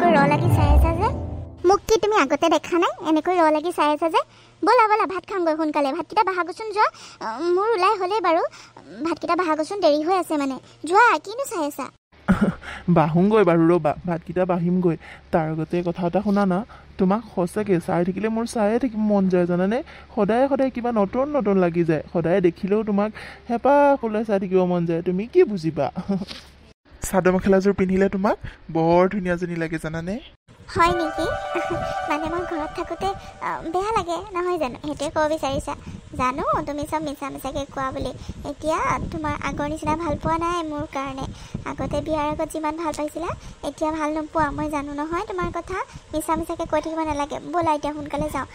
এনেকৈ ৰ লাগি চাই আছা যে মোক কি তুমি আগতে দেখা নাই এনেকৈ ৰ লাগি চাই আছা যে বলা বলা ভাত খামগৈ সোনকালে ভাতকেইটা বাহাগচোন যোৱা মোৰ ওলাই হ'লেই বাৰু ভাতকেইটা বাহাগচোন দেৰি হৈ আছে মানে যোৱা কিনো চাই আছা বাহুংগৈ বাৰু ৰ'বা ভাতকেইটা বাঢ়িমগৈ তাৰ আগতে কথা এটা শুনা না তোমাক সঁচাকৈ চাই থাকিলে মোৰ চায়ে থাকিব মন যায় জানানে সদায় সদায় কিবা নতুন নতুন লাগি যায় সদায় দেখিলেও তোমাক হেঁপাহ পলাই চাই থাকিব মন যায় তুমি কি বুজিবা চাদৰ মেখেলাযোৰ পিন্ধিলে তোমাক বৰ ধুনীয়া যেনি লাগে জানানে হয় নেকি মানে মই ঘৰত থাকোঁতে বেয়া লাগে নহয় জানো সেইটোৱে ক'ব বিচাৰিছা জানো তুমি চব মিছা মিছাকৈ কোৱা বুলি এতিয়া তোমাৰ আগৰ নিচিনা ভাল পোৱা নাই মোৰ কাৰণে আগতে বিয়াৰ আগত যিমান ভাল পাইছিলা এতিয়া ভাল নোপোৱা মই জানো নহয় তোমাৰ কথা মিছা মিছাকৈ কৈ থাকিব নালাগে ব'লা এতিয়া সোনকালে যাওঁ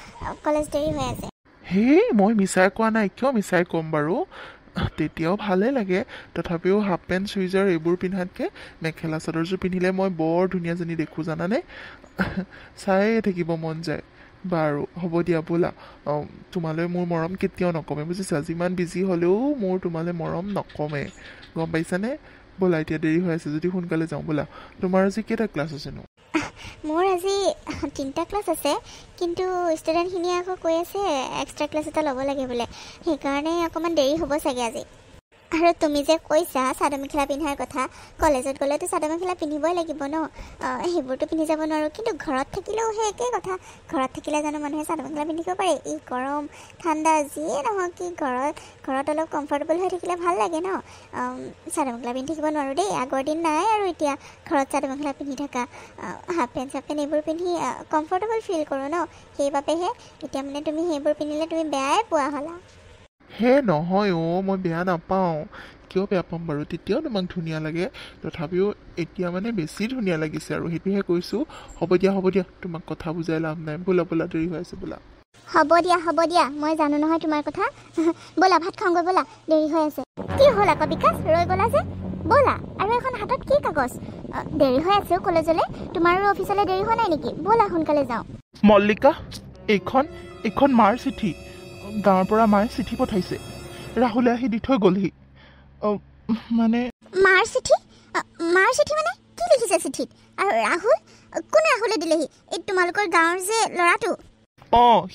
কলেজ দেৰি হৈ আছে হেই মই মিছাই কোৱা নাই কিয় মিছাই ক'ম বাৰু তেতিয়াও ভালেই লাগে তথাপিও হাফ পেণ্ট চুইজাৰ এইবোৰ পিন্ধাতকৈ মেখেলা চাদৰযোৰ পিন্ধিলে মই বৰ ধুনীয়াজনী দেখোঁ জানানে চায়ে থাকিব মন যায় বাৰু হ'ব দিয়া ব'লা তোমালৈ মোৰ মৰম কেতিয়াও নকমে বুজিছা যিমান বিজি হ'লেও মোৰ তোমালৈ মৰম নকমে গম পাইছানে ব'লা এতিয়া দেৰি হৈ আছে যদি সোনকালে যাওঁ ব'লা তোমাৰ আজি কেইটা ক্লাছ আছেনো মোৰ আজি 3টা ক্লাছ আছে কিন্তু ষ্টুডেণ্টখিনিয়ে আকৌ কৈ আছে এক্সট্ৰা ক্লাছ এটা ল'ব লাগে বোলে সেইকাৰণে অকণমান দেৰি হ'ব চাগে আজি আৰু তুমি যে কৈছা চাদৰ মেখেলা পিন্ধাৰ কথা কলেজত গ'লেতো চাদৰ মেখেলা পিন্ধিবই লাগিব ন সেইবোৰতো পিন্ধি যাব নোৱাৰোঁ কিন্তু ঘৰত থাকিলেও সেই একেই কথা ঘৰত থাকিলে জানো মানুহে চাদৰ মেখেলা পিন্ধিব পাৰে এই গৰম ঠাণ্ডা যিয়ে নহওক কি ঘৰত অলপ কমফৰ্টেবল হৈ থাকিলে ভাল লাগে ন চাদৰ মেখেলা পিন্ধি থাকিব নোৱাৰোঁ দেই আগৰ দিন নাই আৰু এতিয়া ঘৰত চাদৰ মেখেলা পিন্ধি থকা হাফ পেণ্ট চাফ পেণ্ট এইবোৰ পিন্ধি কমফৰ্টেবল ফিল কৰোঁ ন সেইবাবেহে এতিয়া মানে তুমি সেইবোৰ পিন্ধিলে তুমি বেয়াই পোৱা হ'লা হে নহয় মই বেয়া নাপাওঁ কিয় বেয়া পাম বাৰু তেতিয়াও তোমাক ধুনীয়া লাগে তথাপিও এতিয়া মানে বেছি ধুনীয়া লাগিছে আৰু সেইটোহে কৈছোঁ হ'ব দিয়া তোমাক কথা বুজাই লাভ নাই ব'লা ব'লা দেৰি হৈ আছে ব'লা হ'ব দিয়া মই জানো নহয় তোমাৰ কথা ব'লা ভাত খাওঁগৈ ব'লা দেৰি হৈ আছে কি হ'ল আকৌ বিকাশ ৰৈ গ'লা যে ব'লা আৰু এখন হাতত কি কাগজ দেৰি হৈ আছে কলেজলৈ তোমাৰো অফিচলৈ দেৰি হোৱা নাই নেকি ব'লা সোনকালে যাওঁ মল্লিকা এইখন মাৰ চিঠি গাঁৱৰ পৰা মায়ে চিঠি পঠাইছে ৰাহুলে আহি দি থৈ গ'লহি মানে মাৰ চিঠি মানে কি লিখিছে চিঠিত আৰু ৰাহুল কোনে ৰাহুলে দিলেহি এই তোমালোকৰ গাঁৱৰ যে ল'ৰাটো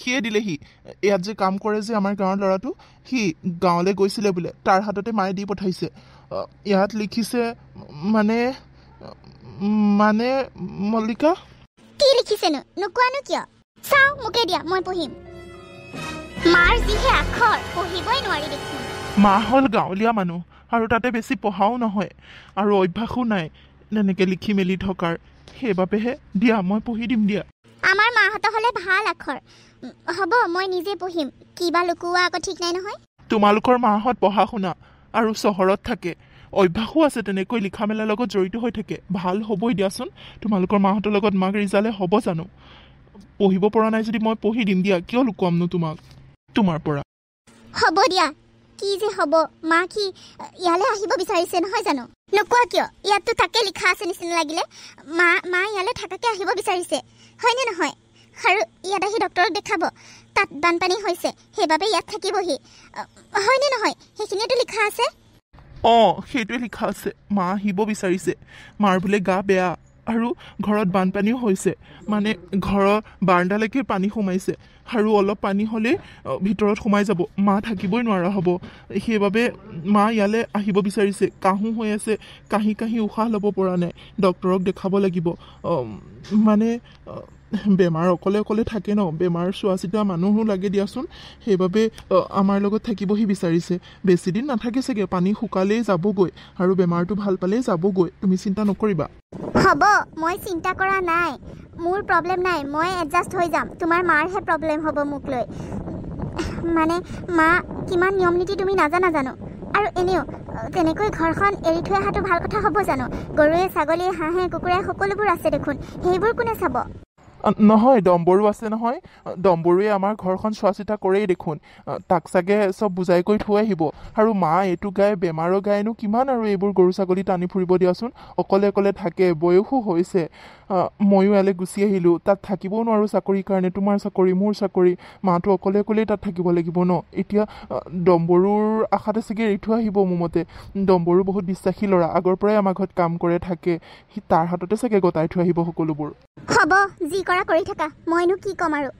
সিয়ে দিলেহি ইয়াত যে কাম কৰে যে আমাৰ গাঁৱৰ ল'ৰাটো সি গাঁৱলৈ গৈছিলে বোলে তাৰ হাততে মায়ে দি পঠাইছে ইয়াত লিখিছে মানে মল্লিকা কি লিখিছেনো নোকোৱানো কিয় চাওঁ মোকে দিয়া মই পঢ়িম মাৰ যিহে আখৰ পঢ়িবই নোৱাৰি দেখোন মা হ'ল গাঁৱলীয়া মানুহ আৰু তাতে বেছি পঢ়াও নহয় আৰু অভ্যাসো নাই তেনেকৈ লিখি মেলি থকাৰ সেইবাবেহে দিয়া মই পঢ়ি দিম দিয়া আমাৰ মাহঁতৰ হ'লে ভাল আখৰ হ'ব মই নিজে পঢ়িম কিবা লুকুওৱা আকৌ ঠিক নাই নহয় তোমালোকৰ মাহঁত পঢ়া শুনা আৰু চহৰত থাকে অভ্যাসো আছে তেনেকৈ লিখা মেলাৰ লগত জড়িত হৈ থাকে ভাল হ'বই দিয়াচোন তোমালোকৰ মাহঁতৰ লগত মাক ৰিজাল্টে হ'ব জানো পঢ়িব পৰা নাই যদি মই পঢ়ি দিম দিয়া কিয় লুকুৱামনো তোমাক তোমাৰ পৰা হ'ব দিয়া কি যে হ'ব মা কি ইয়ালৈ আহিব বিচাৰিছে নহয় জানো নোকোৱা কিয় ইয়াততো তাকে লিখা আছে নিচিনা লাগিলে মা ইয়ালৈ থাকাকে আহিব বিচাৰিছে হয়নে নহয় আৰু ইয়াত আহি ডক্টৰক দেখাব তাত বানপানী হৈছে সেইবাবে ইয়াত থাকিবহি হয়নে নহয় সেইখিনিতো লিখা আছে সেইটোৱে লিখা আছে মা আহিব বিচাৰিছে মাৰ বোলে গা বেয়া আৰু ঘৰত বানপানীও হৈছে মানে ঘৰৰ বাৰাণ্ডালৈকে পানী সোমাইছে আৰু অলপ পানী হ'লেই ভিতৰত সোমাই যাব মা থাকিবই নোৱাৰা হ'ব সেইবাবে মা ইয়ালৈ আহিব বিচাৰিছে কাহো হৈ আছে কাহি উশাহ ল'ব পৰা নাই ডক্টৰক দেখাব লাগিব মানে বেমাৰ অকলে থাকে ন বেমাৰ চোৱা চিতা মানুহো লাগে দিয়াচোন সেইবাবে আমাৰ লগত থাকিবহি বিচাৰিছে বেছিদিন নাথাকে চাগে পানী শুকালেই যাবগৈ আৰু বেমাৰটো ভাল পালেই যাবগৈ তুমি চিন্তা নকৰিবা হ'ব মই চিন্তা কৰা নাই মোৰ প্ৰব্লেম নাই মই এডজাষ্ট হৈ যাম তোমাৰ মাৰহে প্ৰব্লেম হ'ব মোক লৈ মানে মা কিমান নিয়ম নীতি তুমি নাজানা জানো আৰু এনেও তেনেকৈ ঘৰখন এৰি থৈ অহাটো ভাল কথা হ'ব জানো গৰুৱে ছাগলীয়ে হাঁহে কুকুৰাই সকলোবোৰ আছে দেখোন সেইবোৰ কোনে চাব নহয় ডম্বৰু আছে নহয় ডম্বৰুৱে আমাৰ ঘৰখন চোৱা চিতা কৰেই দেখোন তাক চাগে চব বুজাই কৰি থৈ আহিব আৰু মা এইটো গাই বেমাৰৰ গাইনো কিমান আৰু এইবোৰ গৰু ছাগলী টানি ফুৰিব দিয়াচোন অকলে থাকে বয়সো হৈছে ময়ো ইয়ালৈ গুচি আহিলোঁ তাত থাকিবও নোৱাৰোঁ চাকৰিৰ কাৰণে তোমাৰ চাকৰি মোৰ চাকৰি মাটো অকলে অকলেই তাত থাকিব লাগিব ন এতিয়া ডম্বৰুৰ আশাতে চাগে এৰি থৈ আহিব মোৰ মতে ডম্বৰু বহুত বিশ্বাসী ল'ৰা আগৰ পৰাই আমাৰ ঘৰত কাম কৰে থাকে সি তাৰ হাততে চাগে গতাই থৈ আহিব সকলোবোৰ হ'ব যি কৰা কৰি থাকা মইনো কি ক'ম আৰু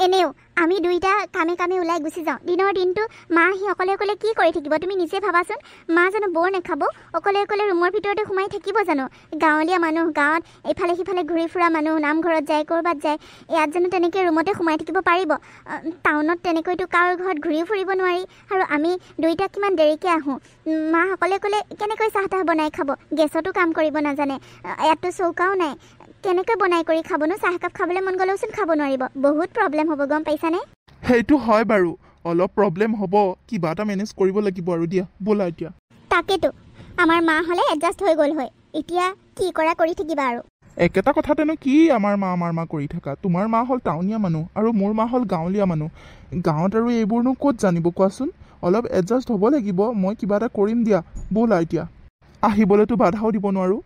এনেও আমি দুইটা কামে কামে ওলাই গুচি যাওঁ দিনৰ দিনটো মা আহি অকলে অকলে কি কৰি থাকিব তুমি নিজে ভাবাচোন মা জানো বৰ নাখাব অকলে অকলে ৰুমৰ ভিতৰতে সোমাই থাকিব জানো গাঁৱলীয়া মানুহ গাঁৱত এইফালে সিফালে ঘূৰি ফুৰা মানুহ নামঘৰত যায় ক'ৰবাত যায় ইয়াত জানো তেনেকৈ ৰুমতে সোমাই থাকিব পাৰিব টাউনত তেনেকৈতো কাৰো ঘৰত ঘূৰিও ফুৰিব নোৱাৰি আৰু আমি দুইটা কিমান দেৰিকৈ আহোঁ মা অকলে অকলে কেনেকৈ চাহ তাহ বনাই খাব গেছতো কাম কৰিব নাজানে ইয়াততো চৌকাও নাই কেনেকৈ বনাই কৰি খাবনো চাহ একাপ খাবলৈ মন গ'লেওচোন খাব নোৱাৰিব বহুত প্ৰব্লেম হ'ব গম পাইছানে সেইটো হয় বাৰু অলপ প্ৰব্লেম হ'ব কিবা এটা মেনেজ কৰিব লাগিব আৰু দিয়া ব'লা এতিয়া তাকেতো আমাৰ মা হ'লে এডজাষ্ট হৈ গ'ল হয় এতিয়া কি কৰা কৰি থাকিবা আৰু একেটা কথাতেনো কি আমাৰ মা কৰি থাকা তোমাৰ মা হ'ল টাউনীয়া মানুহ আৰু মোৰ মা হ'ল গাঁৱলীয়া মানুহ গাঁৱত আৰু এইবোৰনো ক'ত জানিব কোৱাচোন অলপ এডজাষ্ট হ'ব লাগিব মই কিবা এটা কৰিম দিয়া ব'লা এতিয়া আহিবলৈতো বাধাও দিব নোৱাৰোঁ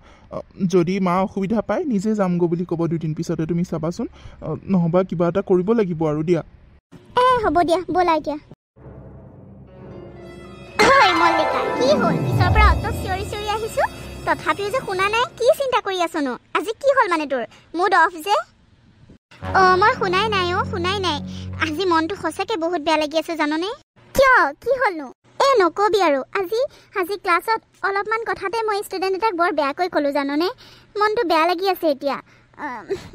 যদি মা অসুবিধা পায় নিজে যামগৈ বুলি ক'ব দুদিন পিছতে তুমি চাবাচোন নহ'বা কিবা এটা কৰিব লাগিব আৰু দিয়া হ'ব দিয়া ব'লা এতিয়া মল্লিকা কি হ'ল পিছৰ পৰা অত চিঞৰি চিঞৰি আহিছোঁ তথাপিও যে শুনা নাই কি চিন্তা কৰি আছনো আজি কি হ'ল মানে তোৰ মুড অফ যে মই শুনাই নাই আজি মনটো সঁচাকৈ বহুত বেয়া লাগি আছে জাননে কিয় কি হ'লনো নকবি আৰু আজি ক্লাছত অলপমান কথাতে মই ষ্টুডেণ্ট এটাক বৰ বেয়াকৈ ক'লোঁ জাননে মনটো বেয়া লাগি আছে এতিয়া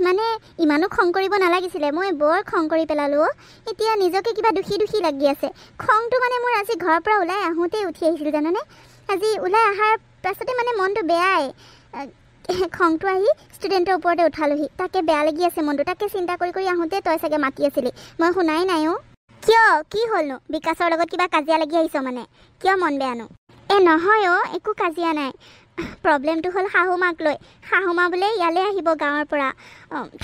মানে ইমানো খং কৰিব নালাগিছিলে মই বৰ খং কৰি পেলালোঁ এতিয়া নিজকে কিবা দুখী লাগি আছে খংটো মানে মোৰ আজি ঘৰৰ পৰা ওলাই আহোঁতেই উঠি আহিছিল জাননে আজি ওলাই অহাৰ পাছতে মানে মনটো বেয়াই খংটো আহি ষ্টুডেণ্টৰ ওপৰতে উঠালোহি তাকে বেয়া লাগি আছে মনটো তাকে চিন্তা কৰি আহোঁতে তই চাগে মাতি আছিলি মই শুনাই নাই কিয় কি হ'লনো বিকাশৰ লগত কিবা কাজিয়া লাগি আহিছ মানে কিয় মন বেয়ানো নহয় একো কাজিয়া নাই প্ৰব্লেমটো হ'ল শাহু মাক লৈ শাহু মা বোলে ইয়ালৈ আহিব গাঁৱৰ পৰা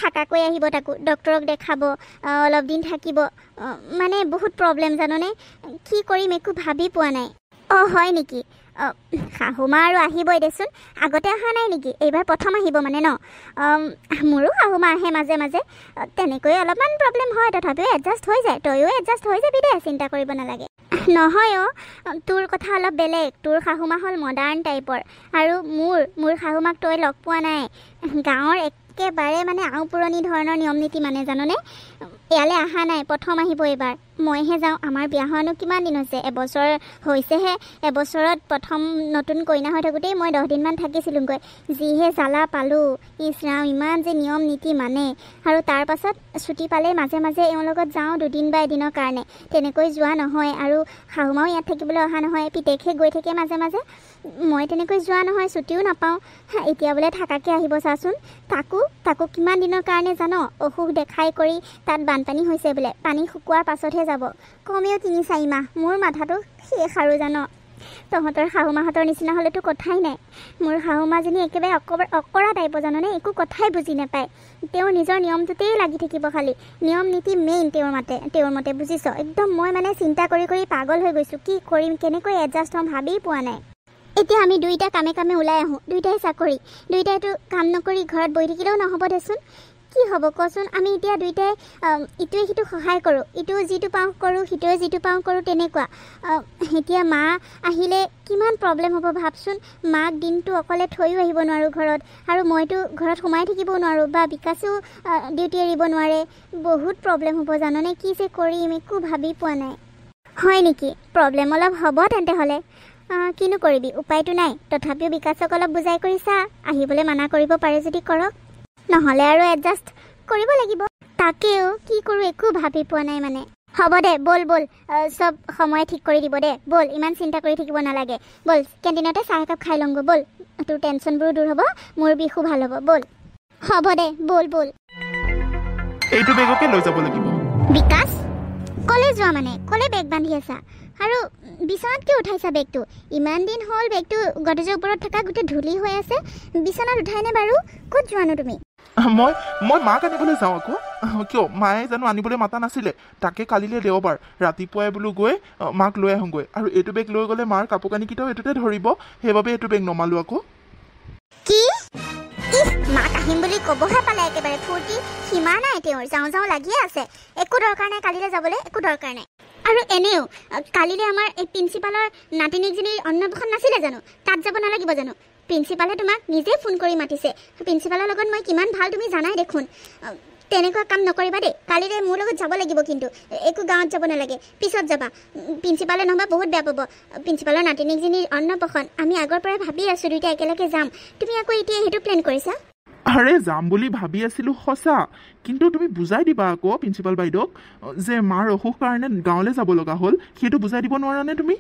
থাকাকৈ আহিব তাকো ডক্তৰক দেখাব অলপ দিন থাকিব মানে বহুত প্ৰব্লেম জাননে কি কৰিম একো ভাবি পোৱা নাই হয় নেকি শাহু মা আৰু আহিবই দেচোন আগতে অহা নাই নেকি এইবাৰ প্ৰথম আহিব মানে ন মোৰো শাহু মা আহে মাজে মাজে তেনেকৈ অলপমান প্ৰব্লেম হয় তথাপিও এডজাষ্ট হৈ যায় তয়ো এডজাষ্ট হৈ যাবি দে চিন্তা কৰিব নালাগে নহয় তোৰ কথা অলপ বেলেগ তোৰ শাহু মা হ'ল মডাৰ্ণ টাইপৰ আৰু মোৰ শাহু মাক তই লগ পোৱা নাই গাঁৱৰ একেবাৰে মানে আওপুৰণি ধৰণৰ নিয়ম নীতি মানে জাননে ইয়ালৈ অহা নাই প্ৰথম আহিব এইবাৰ মইহে যাওঁ আমাৰ বিয়া হোৱানো কিমান দিন হৈছে এবছৰ হৈছেহে এবছৰত প্ৰথম নতুন কইনা হৈ থাকোঁতেই মই 10 দিনমান থাকিছিলোঁগৈ যিহে জ্বালা পালোঁ ইছৰাম ইমান যে নিয়ম নীতি মানে আৰু তাৰ পাছত ছুটি পালে মাজে মাজে এওঁৰ লগত যাওঁ 2 দিন বা এদিনৰ কাৰণে তেনেকৈ যোৱা নহয় আৰু শাহুমাও ইয়াত থাকিবলৈ অহা নহয় পিতেকহে গৈ থাকে মাজে মাজে মই তেনেকৈ যোৱা নহয় ছুটিও নাপাওঁ এতিয়া বোলে থাকাকৈ আহিব চাচোন তাকো কিমান দিনৰ কাৰণে জান অসুখ দেখাই কৰি তাত বানপানী হৈছে বোলে পানী শুকোৱাৰ পাছতহে যাব কমেও 3-4 মাহ মোৰ মাথাটো শেষ আৰু জান তহঁতৰ শাহু মাহঁতৰ নিচিনা হ'লেতো কথাই নাই মোৰ শাহু মাজনী একেবাৰে অকৰা টাইপৰ জাননে একো কথাই বুজি নাপায় তেওঁ নিজৰ নিয়মটোতেই লাগি থাকিব খালি নিয়ম নীতি মেইন তেওঁৰ মতে বুজিছ একদম মই মানে চিন্তা কৰি পাগল হৈ গৈছোঁ কি কৰিম কেনেকৈ এডজাষ্ট হ'ম ভাবি পোৱা নাই এতিয়া আমি দুইটা কামে কামে ওলাই আহোঁ দুইটাই চাকৰি দুইটাইতো কাম নকৰি ঘৰত বহি থাকিলেও নহ'ব দেচোন কি হ'ব কচোন আমি এতিয়া দুইটাই ইটোৱে সিটোক সহায় কৰোঁ ইটোৱে যিটো পাওঁ কৰোঁ সিটোৱে যিটো পাওঁ কৰোঁ তেনেকুৱা এতিয়া মা আহিলে কিমান প্ৰব্লেম হ'ব ভাবচোন মাক দিনটো অকলে থৈও আহিব নোৱাৰোঁ ঘৰত আৰু মইতো ঘৰত সোমাই থাকিবও নোৱাৰোঁ বা বিকাশো ডিউটি এৰিব নোৱাৰে বহুত প্ৰব্লেম হ'ব জাননে কি যে কৰিম একো ভাবি পোৱা নাই হয় নেকি প্ৰব্লেম অলপ হ'ব তেন্তে হ'লে কিনো কৰিবি উপায়টো নাই তথাপিও বিকাশক অলপ বুজাই কৰি চা আহিবলৈ মানা কৰিব পাৰে যদি কৰক নহ'লে আৰু এডজাষ্ট কৰিব লাগিব তাকেও কি কৰোঁ একো ভাবি পোৱা নাই মানে হ'ব দে ব'ল চব সময় ঠিক কৰি দিব দে ব'ল ইমান চিন্তা কৰি থাকিব নালাগে ব'ল কেণ্টিনতে চাহ একাপ খাই লওঁগৈ ব'ল তোৰ টেনশ্যনবোৰো দূৰ হ'ব মোৰ বিষো ভাল হ'ব ব'ল হ'ব দে ব'ল এইটো বেগকে লৈ যাব লাগিব বিকাশ কলে যোৱা মানে কলে বেগ বান্ধি আছা আৰু বিছনাত কি উঠাইছা বেগটো ইমান দিন হ'ল বেগটো গডৰেজৰ ওপৰত থকা গোটেই ধূলি হৈ আছে বিছনাত উঠাইনে বাৰু ক'ত যোৱানো তুমি মই মাক আনিবলৈ যাওঁ আকৌ কিয় মায়ে জানো আনিবলৈ মাতা নাছিলে তাকে কালিলৈ দেওবাৰ ৰাতিপুৱাই বোলো গৈ মাক লৈ আহোঁগৈ আৰু এইটো বেগ লৈ গ'লে মাৰ কাপোৰ কানিকেইটাও এইটোতে ধৰিব সেইবাবে এইটো বেগ নমালোঁ আকৌ কি মাক আহিম বুলি ক'বহে পালে একেবাৰে ফূৰ্তি সীমা নাই তেওঁৰ যাওঁ যাওঁ লাগিয়ে আছে একো দৰকাৰ নাই কালিলৈ যাবলৈ একো দৰকাৰ নাই আৰু এনেও কালিলৈ আমাৰ এই প্ৰিন্সিপালৰ নাতিনীকজনীৰ অন্নপ্ৰসন নাছিলে জানো তাত যাব নালাগিব জানো প্ৰিন্সিপালে তোমাক নিজে ফোন কৰি মাতিছে প্ৰিন্সিপালৰ লগত মই কিমান ভাল তুমি জানাই দেখোন তেনেকুৱা কাম নকৰিবা দেই কালিলৈ মোৰ লগত যাব লাগিব কিন্তু একো গাঁৱত যাব নালাগে পিছত যাবা প্ৰিন্সিপালে নহবা বহুত বেয়া পাব প্ৰিন্সিপালৰ নাতিনীকজনীৰ অন্নপ্ৰসন আমি আগৰ পৰাই ভাবি আছোঁ দুইটা একেলগে যাম তুমি আকৌ এতিয়া সেইটো প্লেন কৰিছা আৰে যাম বুলি ভাবি আছিলোঁ সঁচা কিন্তু তুমি বুজাই দিবা আকৌ প্ৰিন্সিপাল বাইদেউক যে মাৰ অসুখ কাৰণে গাঁৱলৈ যাব লগা হ'ল সেইটো বুজাই দিব নোৱাৰানে তুমি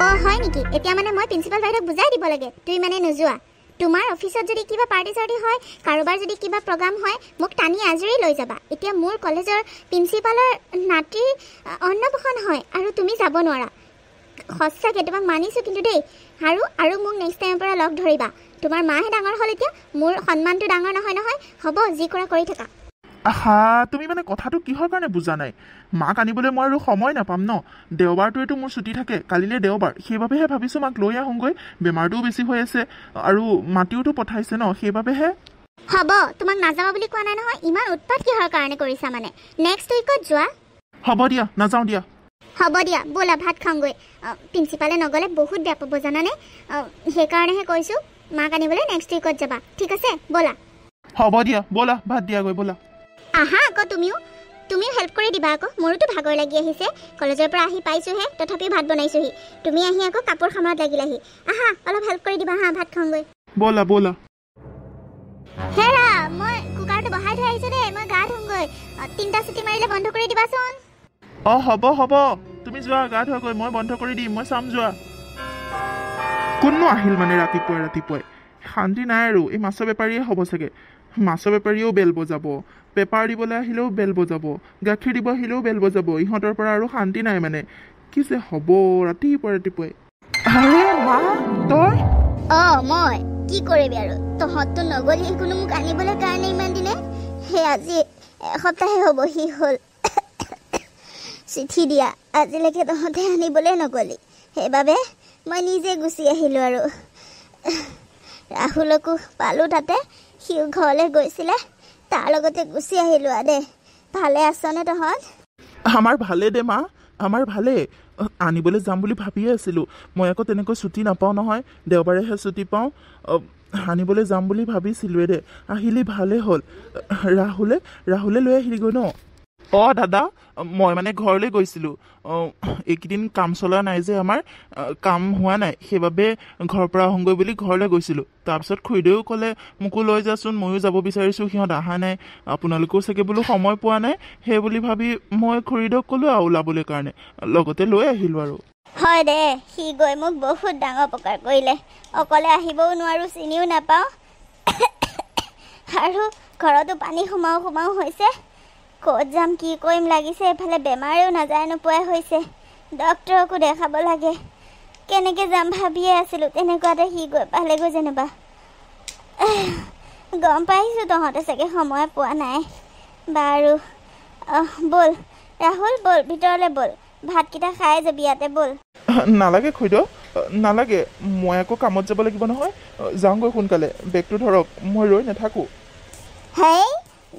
অঁ হয় নেকি এতিয়া মানে মই প্ৰিন্সিপাল বাইদেউক বুজাই দিব লাগে তুমি মানে নোযোৱা তোমাৰ অফিচত যদি কিবা পাৰ্টি চাৰ্টি হয় কাৰোবাৰ যদি কিবা প্ৰগ্ৰাম হয় মোক টানি আজৰি লৈ যাবা এতিয়া মোৰ কলেজৰ প্ৰিন্সিপালৰ নাতিৰ অন্নপ্ৰসন হয় আৰু তুমি যাব নোৱাৰা সঁচাকৈ তোমাক মানিছোঁ কিন্তু দেই আৰু মোক নেক্সট টাইমৰ পৰা লগ ধৰিবা তোমাৰ মাহে ডাঙৰ হ'ল এতিয়া মোৰ সন্মানটো ডাঙৰ নহয় নহয় হ'ব যি কৰা কৰি থাকা আহা তুমি মানে কথাটো কিহৰ কাৰণে বুজা নাই মাক আনিবলৈ মই আৰু সময় নাপাম ন দেওবাৰটোৱেতো মোৰ ছুটি থাকে কালিলৈ দেওবাৰ সেইবাবেহে ভাবিছোঁ মাক লৈ আহোঁগৈ বেমাৰটোও বেছি হৈ আছে আৰু মাতিওতো পঠাইছে ন সেইবাবেহে হ'ব তোমাক নাযাবা বুলি কোৱা নাই নহয় ইমান উৎপাত কিহৰ কাৰণে কৰিছা মানে নেক্সট উইকত যোৱা হ'ব দিয়া নাযাওঁ দিয়া হ'ব দিয়া ব'লা ভাত খাওঁগৈ প্ৰিন্সিপালে নগ'লে বহুত বেয়া পাব জানানে সেইকাৰণেহে কৈছোঁ মাক আনিবলৈ নেক্সট উইকত যাবা ঠিক আছে ব'লা হ'ব দিয়া ব'লা ভাত দিয়াগৈ ব'লা আহা আকৌ তুমিও হেল্প কৰি দিবা আকৌ মোৰোতো ভাগৰ লাগি আহিছে কলেজৰ পৰা আহি পাইছোঁহে তথাপিও ভাত বনাইছোঁহি তুমি আহি আকৌ কাপোৰ সামৰাত লাগিলাহি আহা অলপ হেল্প কৰি দিবা হা ভাত খাওঁগৈ ব'লা হেৰা মই কুকাৰটো বহাই থৈ আহিছোঁ দেই মই গা ধুমগৈ 3টা চিটি মাৰিলে বন্ধ কৰি দিবাচোন অঁ হ'ব তুমি যোৱা গা ধোৱাগৈ মই বন্ধ কৰি দিম মই চাম যোৱা কোননো আহিল মানে ৰাতিপুৱাই শান্তি নাই আৰু এই মাছৰ বেপাৰীয়ে হ'ব চাগে মাছৰ বেপাৰীয়েও বেল বজাব পেপাৰ দিবলৈ আহিলেও বেল বজাব গাখীৰ দিব আহিলেও বেল বজাব ইহঁতৰ পৰা আৰু শান্তি নাই মানে কি যে হ'ব ৰাতিপুৱাই আৰে মা তই অঁ মই কি কৰিবি আৰু তহঁততো নগলি কোনো মোক আনিবলৈ কাৰণে ইমান দিনে সেই আজি এসপ্তাহে হ'ব সি হ'ল চিঠি দিয়া আজিলৈকে তহঁতে আনিবলৈ নগলি সেইবাবে মই নিজে গুচি আহিলোঁ আৰু ৰাহুলকো পালোঁ তাতে সিও ঘৰলৈ গৈছিলে তাৰ লগতে গুচি আহিলোঁ দে ভালে আছনে তহঁত আমাৰ ভালে দে মা আমাৰ ভালে আনিবলৈ যাম বুলি ভাবিয়ে আছিলোঁ মই আকৌ তেনেকৈ ছুটি নাপাওঁ নহয় দেওবাৰেহে ছুটি পাওঁ আনিবলৈ যাম বুলি ভাবিছিলোঁৱে দে আহিলি ভালেই হ'ল ৰাহুলে লৈ আহিলিগৈ ন অঁ দাদা মই মানে ঘৰলৈ গৈছিলোঁ এইকেইদিন কাম চলা নাই যে আমাৰ কাম হোৱা নাই সেইবাবে ঘৰৰ পৰা আহোঁগৈ বুলি ঘৰলৈ গৈছিলোঁ তাৰপিছত খুৰীদেউ ক'লে মোকো লৈ যাচোন ময়ো যাব বিচাৰিছোঁ সিহঁত অহা নাই আপোনালোকেও চাগে বোলো সময় পোৱা নাই সেই বুলি ভাবি মই খুৰীদেউক ক'লোঁ আৰু ওলাবলৈ কাৰণে লগতে লৈ আহিলোঁ আৰু হয় দে সি গৈ মোক বহুত ডাঙৰ উপকাৰ কৰিলে অকলে আহিবও নোৱাৰোঁ চিনিও নাপাওঁ আৰু ঘৰতো পানী সোমাও হৈছে ক'ত যাম কি কৰিম লাগিছে এফালে বেমাৰেও নাযায় নোপোৱাই হৈছে ডক্তৰকো দেখাব লাগে কেনেকৈ যাম ভাবিয়ে আছিলোঁ তেনেকুৱাতে সি গৈ পালেগৈ যেনিবা গম পাইছোঁ তহঁতে চাগে সময় পোৱা নাই বাৰু ব'ল ৰাহুল ব'ল ভিতৰলৈ ব'ল ভাতকেইটা খাই যাবি ইয়াতে ব'ল নালাগে খুইদেউ নালাগে মই আকৌ কামত যাব লাগিব নহয় যাওঁগৈ সোনকালে বেগটো ধৰক মই ৰৈ নাথাকোঁ হেই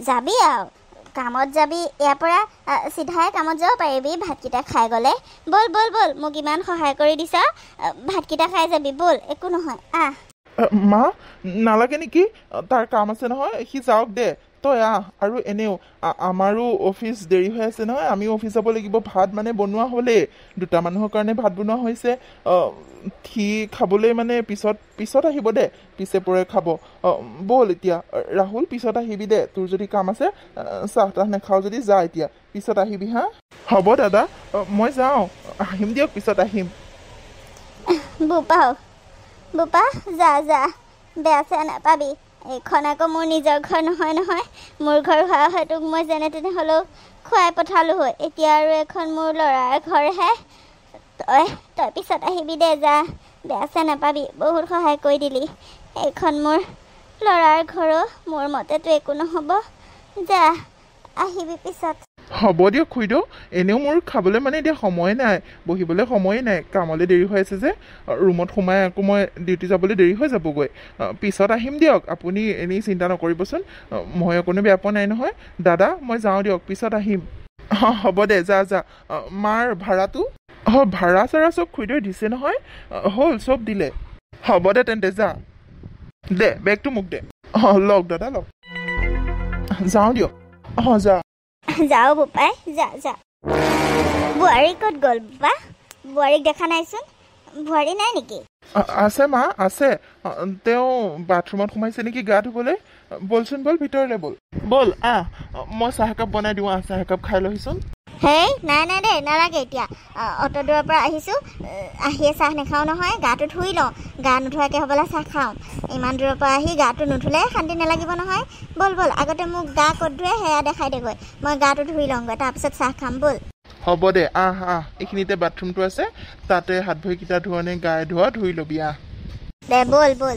যাবি আৰু কামত যাবি ইয়াৰ পৰা চিধাই কামত যাব পাৰিবি ভাতকেইটা খাই গ'লে ব'ল মোক ইমান সহায় কৰি দিছা ভাতকেইটা খাই যাবি ব'ল একো নহয় মা নালাগে নেকি তাৰ কাম আছে নহয় সি যাওক দে তই আৰু এনেও আমাৰো অফিচ দেৰি হৈ আছে নহয় আমিও অফিচ যাব লাগিব ভাত মানে বনোৱা হ'লেই 2টা মানুহৰ কাৰণে ভাত বনোৱা হৈছে সি খাবলৈ মানে পিছত আহিব দে পিছে পৰে খাব ব'ল এতিয়া ৰাহুল পিছত আহিবি দে তোৰ যদি কাম আছে চাহ তাহ নাখাওঁ যদি যা এতিয়া পিছত আহিবি হা হ'ব দাদা মই যাওঁ আহিম দিয়ক পিছত আহিম বোপা যা বেয়া চেয়া নাপাবি এইখন আকৌ মোৰ নিজৰ ঘৰ নহয় মোৰ ঘৰ হোৱা হয় তোক মই যেনে তেনে হ'লেও খুৱাই পঠালোঁ হয় এতিয়া আৰু এখন মোৰ ল'ৰাৰ ঘৰহে তই পিছত আহিবি দে যা বেয়া চেয়া নাপাবি বহুত সহায় কৰি দিলি এইখন মোৰ ল'ৰাৰ ঘৰো মোৰ মতেতো একো নহ'ব যা আহিবি পিছত হ'ব দিয়ক খুইদেউ এনেও মোৰ খাবলৈ মানে এতিয়া সময় নাই বহিবলৈ সময়ে নাই কামলৈ দেৰি হৈ আছে যে ৰুমত সোমাই আকৌ মই ডিউটি যাবলৈ দেৰি হৈ যাবগৈ পিছত আহিম দিয়ক আপুনি এনেই চিন্তা নকৰিবচোন মই অকণো বেয়া পোৱা নাই নহয় দাদা মই যাওঁ দিয়ক পিছত আহিম হ'ব দে যা যা মাৰ ভাড়াটো ভাড়া চাড়া চব খুইদেউ দিছে নহয় হ'ল চব দিলে হ'ব দে তেন্তে যা দে বেগটো মোক দে লওক দাদা লওক যাওঁ দিয়ক যা যাওঁ বোপাই যা যা বোৱাৰী ক'ত গ'ল বোপা বোৱাৰীক দেখা নাইচোন বোৱাৰী নাই নেকি আছে মা আছে তেওঁ বাথৰুমত সোমাইছে নেকি গা ধুবলৈ বলচোন বল ভিতৰলৈ বল বল মই চাহ একাপ বনাই দিওঁ চাহ একাপ খাই লহিচোন হেই নাই নাই দেই নালাগে এতিয়া অত দূৰৰ পৰা আহিছোঁ আহিয়ে চাহ নাখাওঁ নহয় গাটো ধুই লওঁ গা নোধোৱাকৈ হ'বলৈ চাহ খাওঁ ইমান দূৰৰ পৰা আহি গাটো নুধুলে শান্তি নালাগিব নহয় বল বল আগতে মোক গা ক'ত ধুৱে সেয়া দেখাই দেগৈ মই গাটো ধুই লওঁগৈ তাৰপিছত চাহ খাম বল হ'ব দে এইখিনিতে বাথৰুমটো আছে তাতে হাত ভৰিকেইটা ধোৱানে গায়ে ধোৱা ধুই ল'বি দে বল বল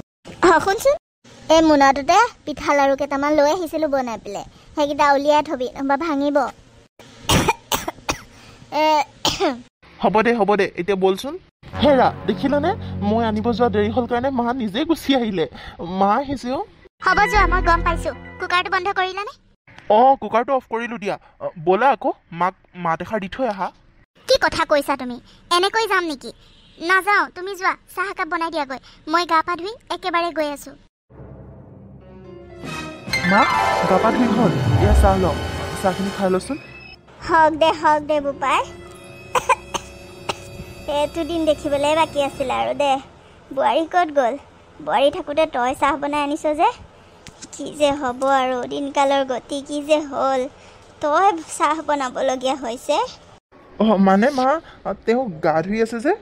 শুনচোন এই মোনাটোতে পিঠা লাৰু কেইটামান লৈ আহিছিলোঁ বনাই পেলাই সেইকেইটা উলিয়াই থবি নহ'বা ভাঙিব হ'ব দে এতিয়া বলচোন হেৰা দেখিলানে মই আনিব যোৱা দেৰি হ'ল কাৰণে মা নিজে গুচি আহিলে মা আহিছে হ'ব যোৱা মই গম পাইছোঁ কুকাৰটো বন্ধ কৰিলানে কুকাৰটো অফ কৰিলোঁ দিয়া ব'লা আকৌ মাক মাত এষাৰ দি থৈ আহা কি কথা কৈছা তুমি এনেকৈ যাম নেকি নাযাওঁ তুমি যোৱা চাহ একাপ বনাই দিয়াগৈ মই গা পা ধুই একেবাৰে গৈ আছোঁ মা গা পা ধুই হ'ল এয়া চাহ লওঁ চাহখিনি খাই লচোন হওক দে বোপাই এইটো দিন দেখিবলৈ বাকী আছিল আৰু দে বোৱাৰী ক'ত গ'ল বোৱাৰী থাকোঁতে তই চাহ বনাই আনিছ যে কি যে হ'ব আৰু দিনকালৰ গতি কি যে হ'ল তই চাহ বনাবলগীয়া হৈছে মানে মা তেওঁ গা ধুই আছে যে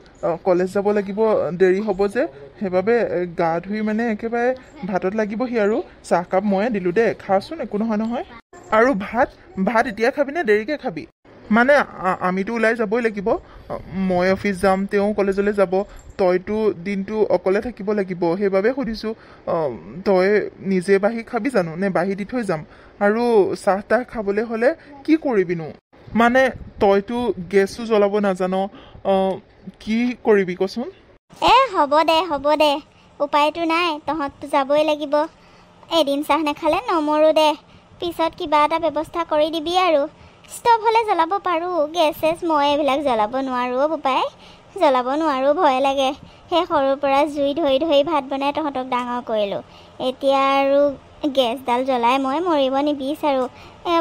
কলেজ যাব লাগিব দেৰি হ'ব যে সেইবাবে গা ধুই মানে একেবাৰে ভাতত লাগিবহি আৰু চাহকাপ ময়ে দিলোঁ দে খাচোন একো নহয় আৰু ভাত এতিয়া খাবিনে দেৰিকৈ খাবি মানে আমিতো ওলাই যাবই লাগিব মই অফিচ যাম তেওঁ কলেজলৈ যাব তইতো দিনটো অকলে থাকিব লাগিব সেইবাবে সুধিছোঁ তই নিজে বাঢ়ি খাবি জানো নে বাঢ়ি দি থৈ যাম আৰু চাহ তাহ খাবলৈ হ'লে কি কৰিবিনো মানে তইতো গেছো জ্বলাব নাজান কি কৰিবি কচোন হ'ব দে উপায়তো নাই তহঁততো যাবই লাগিব এদিন চাহ নাখালে নমৰো দে পিছত কিবা এটা ব্যৱস্থা কৰি দিবি আৰু ষ্টভ হ'লে জ্বলাব পাৰোঁ গেছ মই এইবিলাক জ্বলাব নোৱাৰোঁ বোপাই জ্বলাব নোৱাৰোঁ ভয় লাগে সেই সৰুৰ পৰা জুই ধৰি ভাত বনাই তহঁতক ডাঙৰ কৰিলোঁ এতিয়া আৰু গেছডাল জ্বলাই মই মৰিব নিবিচাৰোঁ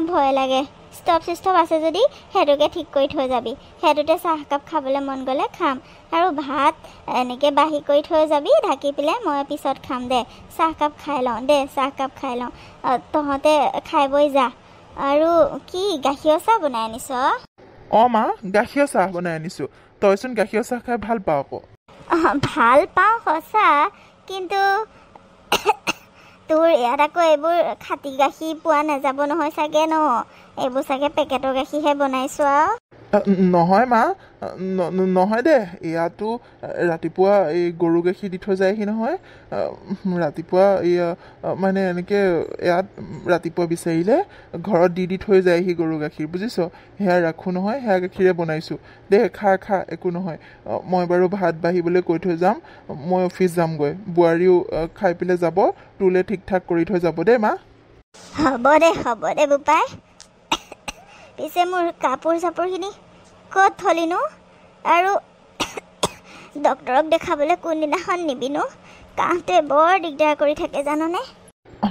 ভয় লাগে ষ্টভ আছে যদি সেইটোকে ঠিক কৰি থৈ যাবি সেইটোতে চাহকাপ খাবলৈ মন গ'লে খাম আৰু ভাত এনেকৈ বাঢ়ি কৰি থৈ যাবি ঢাকি পেলাই মই পিছত খাম দে চাহকাপ খাই লওঁ তহঁতে খাই বৈ যা আৰু কি গাখীৰ চাহ বনাই আনিছ মা গাখীৰ চাহ বনাই আনিছোঁ তইচোন গাখীৰ চাহ খাই ভাল পাওঁ আকৌ ভাল পাওঁ সঁচা কিন্তু তোৰ ইয়াত আকৌ এইবোৰ খাটি গাখীৰ পোৱা নাযাব নহয় চাগে ন এইবোৰ চাগে পেকেটৰ গাখীৰহে বনাইছো নহয় মা নহয় দে ইয়াতো ৰাতিপুৱা এই গৰু গাখীৰ দি থৈ যায়হি নহয় ৰাতিপুৱা মানে এনেকৈ ইয়াত ৰাতিপুৱা বিচাৰিলে ঘৰত দি থৈ যায়হি গৰু গাখীৰ বুজিছ সেয়া ৰাখোঁ নহয় সেয়া গাখীৰে বনাইছোঁ দে খা একো নহয় মই বাৰু ভাত বাঢ়িবলৈ কৈ থৈ যাম মই অফিচ যামগৈ বোৱাৰীও খাই পেলাই যাব তোলে ঠিক ঠাক কৰি থৈ যাব দেই মা হ'ব দে বোপাই পিছে মোৰ কাপোৰ চাপোৰখিনি ক'ত থলিনো আৰু ডক্তৰক দেখাবলৈ কোনদিনাখন নিবিনো কাহঁতে বৰ দিগদাৰ কৰি থাকে জাননে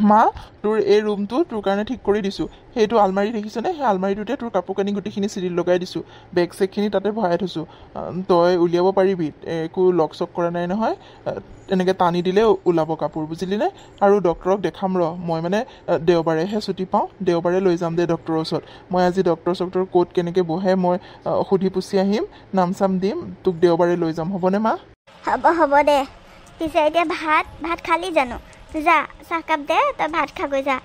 মা তোৰ এই ৰুমটো তোৰ কাৰণে ঠিক কৰি দিছোঁ সেইটো আলমাৰী দেখিছনে সেই আলমাৰীটোতে তোৰ কাপোৰ কানি গোটেইখিনি চিৰিল লগাই দিছোঁ বেগ চেগখিনি তাতে ভৰাই থৈছোঁ তই উলিয়াব পাৰিবি একো লক চক কৰা নাই নহয় এনেকৈ টানি দিলে ওলাব কাপোৰ বুজিলিনে আৰু ডক্তৰক দেখাম মই মানে দেওবাৰেহে ছুটি পাওঁ দেওবাৰে লৈ যাম দে ডক্তৰৰ ওচৰত মই আজি ডক্তৰ ক'ত কেনেকৈ বহে মই সুধি পুচি আহিম নাম চাম দিম তোক দেওবাৰে লৈ যাম হ'বনে মা হ'ব দে পিছে এতিয়া ভাত খালি জানো যা চাহকাপ দে তই ভাত খাগৈ যা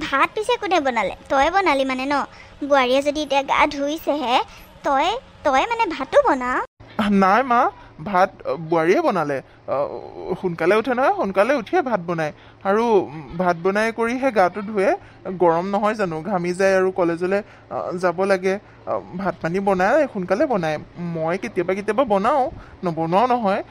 ভাত পিছে কোনে বনালে তই বনালি মানে ন বোৱাৰীয়ে যদি এতিয়া গা ধুইছেহে তই মানে ভাতো বনা নাই মা ভাত বোৱাৰীয়ে বনালে সোনকালে উঠে নহয় সোনকালে উঠিয়ে ভাত বনায় আৰু ভাত বনাই কৰিহে গাটো ধুৱে গৰম নহয় জানো ঘামি যায় আৰু কলেজলৈ যাব লাগে ভাত পানী বনায় সোনকালে বনায় মই কেতিয়াবা কেতিয়াবা বনাওঁ নবনোৱাও নহয়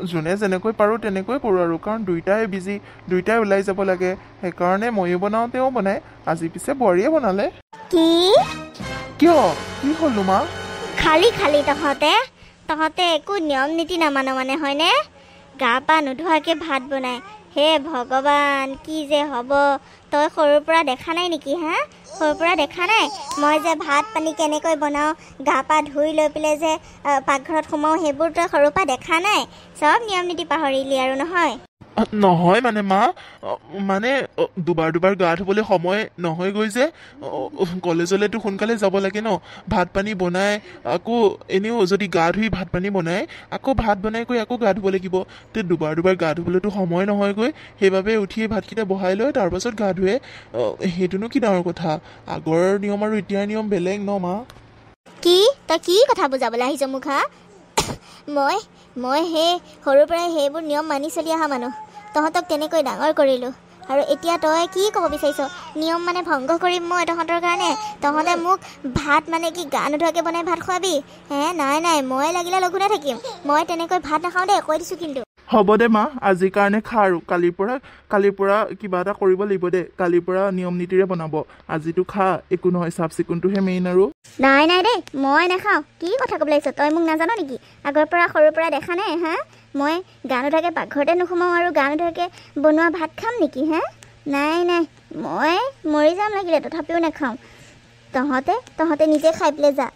যোনে যেনেকৈ পাৰোঁ তেনেকৈ কৰোঁ আৰু কাৰণ দুইটাই বিজি দুইটাই ওলাই যাব লাগে সেইকাৰণে ময়ো বনাওঁ তেওঁ বনায় আজি পিছে বোৱাৰীয়ে বনালে কি কিয় কি হ'ল মা খালি খালি তহঁতে একো নিয়ম নীতি নামানো মানে হয়নে গা পা নোধোৱাকৈ ভাত বনাই হে ভগৱান কি যে হ'ব তই সৰুৰ পৰা দেখা নাই নেকি হা সৰুৰ পৰা দেখা নাই মই যে ভাত পানী কেনেকৈ বনাওঁ গা পা ধুই লৈ পেলাই যে পাকঘৰত সোমাওঁ সেইবোৰ তই সৰুৰ পৰা দেখা নাই চব নিয়ম নীতি পাহৰিলি আৰু নহয় নহয় মানে মা মানে দুবাৰ গা ধুবলৈ সময় নহয়গৈ যে কলেজলৈতো সোনকালে যাব লাগে ন ভাত পানী বনাই আকৌ এনেও যদি গা ধুই ভাত পানী বনাই আকৌ ভাত বনাই গৈ আকৌ গা ধুব লাগিব তে দুবাৰ গা ধুবলৈতো সময় নহয়গৈ সেইবাবে উঠিয়ে ভাতকেইটা বহাই লৈ তাৰপাছত গা ধুৱে সেইটোনো কি ডাঙৰ কথা আগৰ নিয়ম আৰু এতিয়াৰ নিয়ম বেলেগ ন মা কি তই কি কথা বুজাবলৈ আহিছ মোক হা মই সেই সৰুৰ পৰাই সেইবোৰ নিয়ম মানি চলি অহা মানুহ তহঁতক তেনেকৈ ডাঙৰ কৰিলোঁ আৰু এতিয়া তই কি ক'ব বিচাৰিছ নিয়ম মানে ভংগ কৰিম মই তহঁতৰ কাৰণে তহঁতে মোক ভাত মানে কি গা নোধোৱাকৈ বনাই ভাত খুৱাবি নাই মই লাগিলে লঘোণে থাকিম মই তেনেকৈ ভাত নাখাওঁ দেই কৈ দিছোঁ কিন্তু হ'ব দে মা আজিৰ কাৰণে খা আৰু কালিৰ পৰা কিবা এটা কৰিব লাগিব দে কালিৰ পৰা নিয়ম নীতিৰে বনাব আজিতো খা একো নহয় চাফ চিকুণটোহে মেইন আৰু নাই দেই মই নাখাওঁ কি কথা ক'বলৈ আহিছ তই মোক নাজান নেকি আগৰ পৰা সৰুৰ পৰা দেখা নাই হা মই গা নোধোৱাকৈ পাকঘৰতে নোসোমাওঁ আৰু গা নোধোৱাকৈ বনোৱা ভাত খাম নেকি নাই মই মৰি যাম লাগিলে তথাপিও নাখাওঁ তহঁতে নিজে খাই পেলাই যা